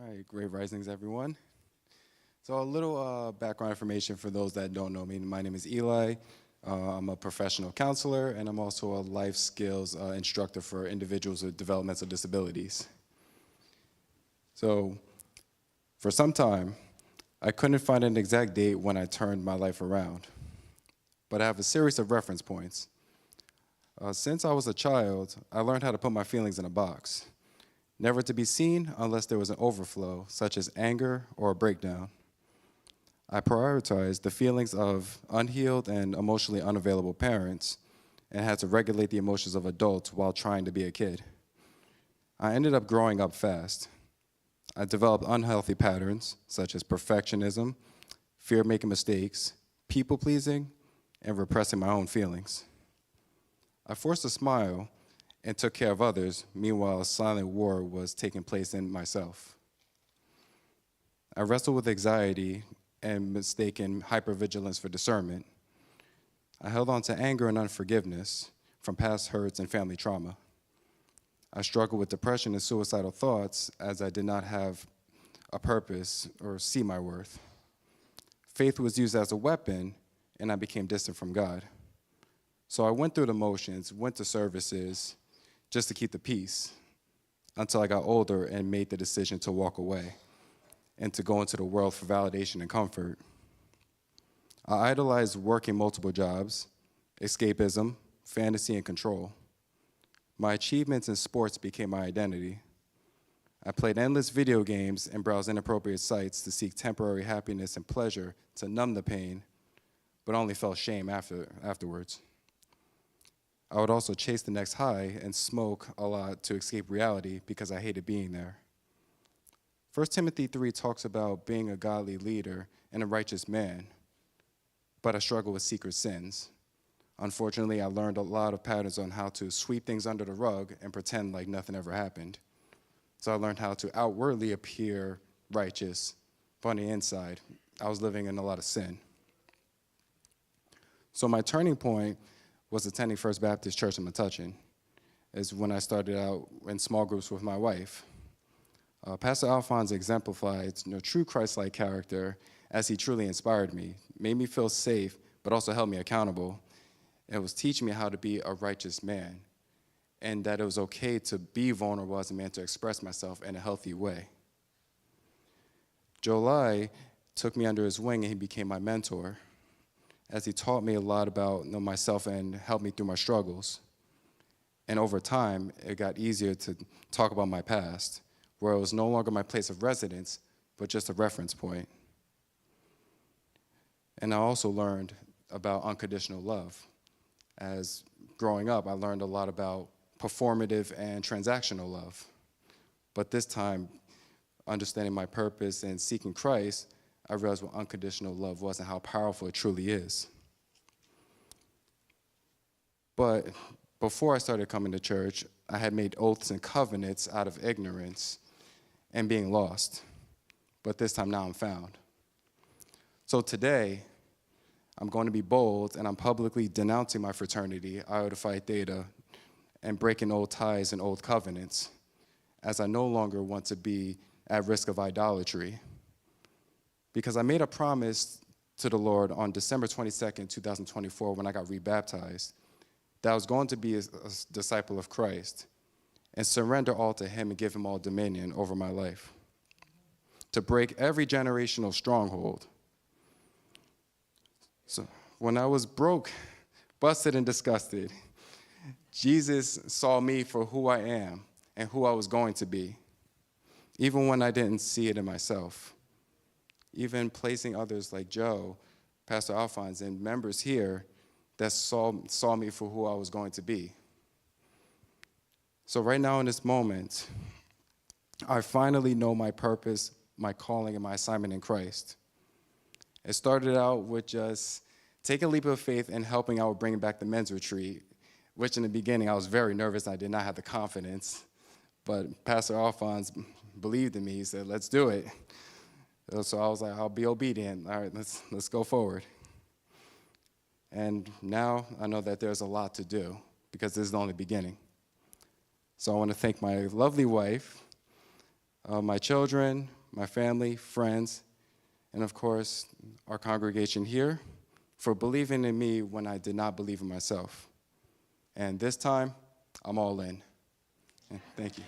All right, great risings, everyone. So a little background information for those that don't know me. My name is Eli. I'm a professional counselor, and I'm also a life skills instructor for individuals with developmental disabilities. So for some time, I couldn't find an exact date when I turned my life around, but I have a series of reference points. Since I was a child, I learned how to put my feelings in a box, never to be seen unless there was an overflow, such as anger or a breakdown. I prioritized the feelings of unhealed and emotionally unavailable parents and had to regulate the emotions of adults while trying to be a kid. I ended up growing up fast. I developed unhealthy patterns such as perfectionism, fear of making mistakes, people-pleasing, and repressing my own feelings. I forced a smile and took care of others, meanwhile a silent war was taking place in myself. I wrestled with anxiety and mistaken hypervigilance for discernment. I held on to anger and unforgiveness from past hurts and family trauma. I struggled with depression and suicidal thoughts as I did not have a purpose or see my worth. Faith was used as a weapon, and I became distant from God. So I went through the motions, went to services just to keep the peace until I got older and made the decision to walk away and to go into the world for validation and comfort. I idolized working multiple jobs, escapism, fantasy, and control. My achievements in sports became my identity. I played endless video games and browsed inappropriate sites to seek temporary happiness and pleasure to numb the pain, but only felt shame afterwards. I would also chase the next high and smoke a lot to escape reality because I hated being there. 1 Timothy 3 talks about being a godly leader and a righteous man, but I struggle with secret sins. Unfortunately, I learned a lot of patterns on how to sweep things under the rug and pretend like nothing ever happened. So I learned how to outwardly appear righteous, but on the inside, I was living in a lot of sin. So my turning point was attending First Baptist Church in Metuchen, is when I started out in small groups with my wife. Pastor Alphonse exemplified true Christ-like character as he truly inspired me, made me feel safe, but also held me accountable. It was teaching me how to be a righteous man and that it was okay to be vulnerable as a man, to express myself in a healthy way. July took me under his wing and he became my mentor as he taught me a lot about myself and helped me through my struggles. And over time, it got easier to talk about my past, where it was no longer my place of residence, but just a reference point. And I also learned about unconditional love. As growing up, I learned a lot about performative and transactional love. But this time, understanding my purpose and seeking Christ, I realized what unconditional love was and how powerful it truly is. But before I started coming to church, I had made oaths and covenants out of ignorance and being lost. But this time now I'm found. So today, I'm going to be bold, and I'm publicly denouncing my fraternity, Iota Phi Theta, and breaking old ties and old covenants, as I no longer want to be at risk of idolatry. Because I made a promise to the Lord on December 22nd, 2024, when I got rebaptized, that I was going to be a disciple of Christ and surrender all to him and give him all dominion over my life, to break every generational stronghold. So when I was broke, busted, and disgusted, Jesus saw me for who I am and who I was going to be, even when I didn't see it in myself. Even placing others like Joe, Pastor Alphonse, and members here that saw me for who I was going to be. So right now in this moment, I finally know my purpose, my calling, and my assignment in Christ. It started out with just taking a leap of faith and helping out with bringing back the men's retreat, which in the beginning I was very nervous. I did not have the confidence, but Pastor Alphonse believed in me. He said, "Let's do it." So I was like, "I'll be obedient. All right, let's go forward." And now I know that there's a lot to do because this is the only beginning. So I want to thank my lovely wife, my children, my family, friends, and of course, our congregation here for believing in me when I did not believe in myself. And this time, I'm all in. And thank you.